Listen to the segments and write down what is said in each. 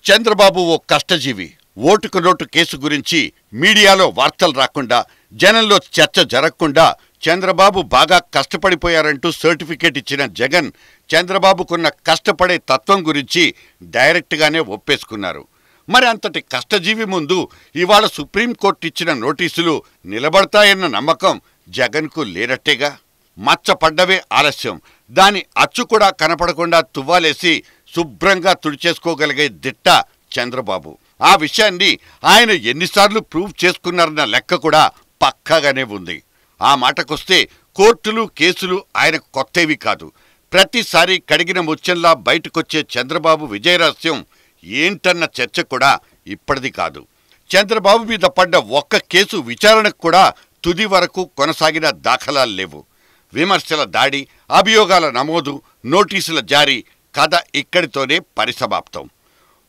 చంద్రబాబు ఓ కష్టజీవి. ఓటుకు note case గురించి మీడియాలో వార్తలు రాకుండా, జనంలో చర్చ జరగకుండా చంద్రబాబు బాగా కష్టపడిపోయారంటూ సర్టిఫికేట్ ఇచ్చిన జగన్ చంద్రబాబుకున్న కష్టపడే తత్వం గురించి డైరెక్ట్గానే ఒప్పేసుకున్నారు. మరి అంతటి కష్టజీవి ముందు ఇవాళ సుప్రీంకోర్టు ఇచ్చిన నోటీసులు నిలబడతాయన్న నమ్మకం జగన్కు లేనట్టేగా. మచ్చపడ్డవే ఆలస్యం. దాని అచ్చు కూడా కనపడకుండా తువ్వాలేసి శుభ్రంగా తుడిచేసుకోగలిగే దిట్ట చంద్రబాబు. ఆ విషయాన్ని ఆయన ఎన్నిసార్లు ప్రూవ్ చేసుకున్నారన్న లెక్క కూడా పక్కాగానే ఉంది. ఆ మాటకొస్తే కోర్టులు కేసులు ఆయనకు కొత్తవి కాదు. ప్రతిసారి కడిగిన ముత్యంలా బయటకొచ్చే చంద్రబాబు విజయరహస్యం ఏంటన్న చర్చ కూడా ఇప్పటిది కాదు. చంద్రబాబు మీద పడ్డ ఒక్క కేసు విచారణకు కూడా తుది వరకు కొనసాగిన దాఖలాలు లేవు. విమర్శల దాడి, అభియోగాల నమోదు, నోటీసుల జారీ, కథ ఇక్కడితోనే పరిసమాప్తం.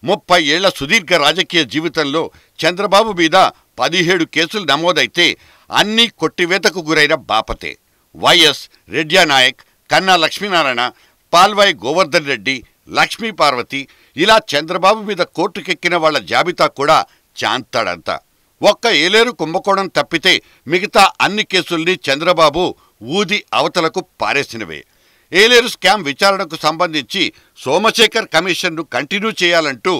30 ఏళ్ల సుదీర్ఘ రాజకీయ జీవితంలో చంద్రబాబు మీద 17 కేసులు నమోదైతే అన్నీ కొట్టివేతకు గురైన బాపతే. వైఎస్, రెడ్యానాయక్, కన్నా లక్ష్మీనారాయణ, పాల్వాయి గోవర్ధన్ రెడ్డి, లక్ష్మీ పార్వతి, ఇలా చంద్రబాబు మీద కోర్టుకెక్కిన వాళ్ల జాబితా కూడా చాంతాడంతా. ఒక్క ఏలేరు కుంభకోణం తప్పితే మిగతా అన్ని కేసుల్ని చంద్రబాబు ఊది అవతలకు పారేసినవే. ఏలేరు స్కామ్ విచారణకు సంబంధించి సోమశేఖర్ కమిషన్ను కంటిన్యూ చేయాలంటూ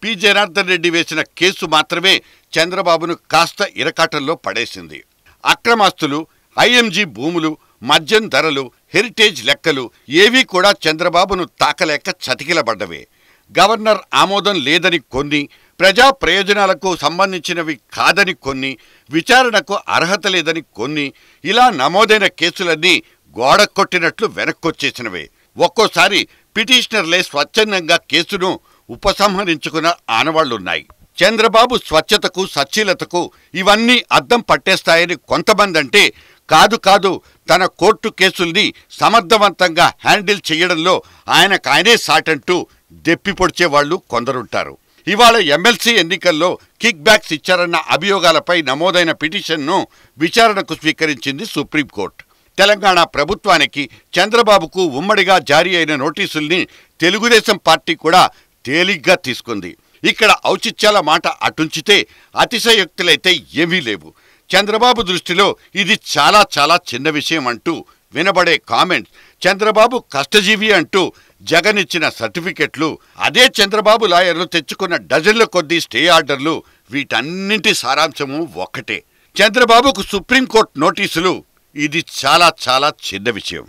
పి జనార్దన్ రెడ్డి వేసిన కేసు మాత్రమే చంద్రబాబును కాస్త ఇరకాటంలో పడేసింది. అక్రమాస్తులు, ఐఎంజీ భూములు, మద్యం ధరలు, హెరిటేజ్ లెక్కలు ఏవీ కూడా చంద్రబాబును తాకలేక చతికిలబడ్డవే. గవర్నర్ ఆమోదం లేదని కొన్ని, ప్రజా ప్రయోజనాలకు సంబంధించినవి కాదని కొన్ని, విచారణకు అర్హత లేదని కొన్ని, ఇలా నమోదైన కేసులన్నీ గోడకొట్టినట్లు వెనక్కొచ్చేసినవే. ఒక్కోసారి పిటిషనర్లే స్వచ్ఛందంగా కేసును ఉపసంహరించుకున్న ఆనవాళ్లున్నాయి. చంద్రబాబు స్వచ్ఛతకు, సచ్చీలతకు ఇవన్నీ అద్దం పట్టేస్తాయని కొంతమందంటే, కాదు తన కోర్టు కేసుల్ని సమర్థవంతంగా హ్యాండిల్ చేయడంలో ఆయనకాయనే సాటంటూ దెప్పి పొడిచేవాళ్లు కొందరుంటారు. ఇవాళ ఎమ్మెల్సీ ఎన్నికల్లో కిక్ బ్యాక్స్ ఇచ్చారన్న అభియోగాలపై నమోదైన పిటిషన్ను విచారణకు స్వీకరించింది సుప్రీంకోర్టు. తెలంగాణ ప్రభుత్వానికి, చంద్రబాబుకు ఉమ్మడిగా జారీ అయిన నోటీసుల్ని తెలుగుదేశం పార్టీ కూడా తేలిగ్గా తీసుకుంది. ఇక్కడ ఔచిత్యాల మాట అటుంచితే అతిశయోక్తులైతే ఏమీ లేవు. చంద్రబాబు దృష్టిలో ఇది చాలా చాలా చిన్న విషయం అంటూ వినబడే కామెంట్స్, చంద్రబాబు కష్టజీవి అంటూ జగన్ ఇచ్చిన సర్టిఫికెట్లు, అదే చంద్రబాబు లాయర్లు తెచ్చుకున్న డజన్ల కొద్దీ స్టే ఆర్డర్లు, వీటన్నింటి సారాంశము ఒక్కటే. చంద్రబాబుకు సుప్రీంకోర్టు నోటీసులు ఇది చాలా చాలా చిన్న విషయం.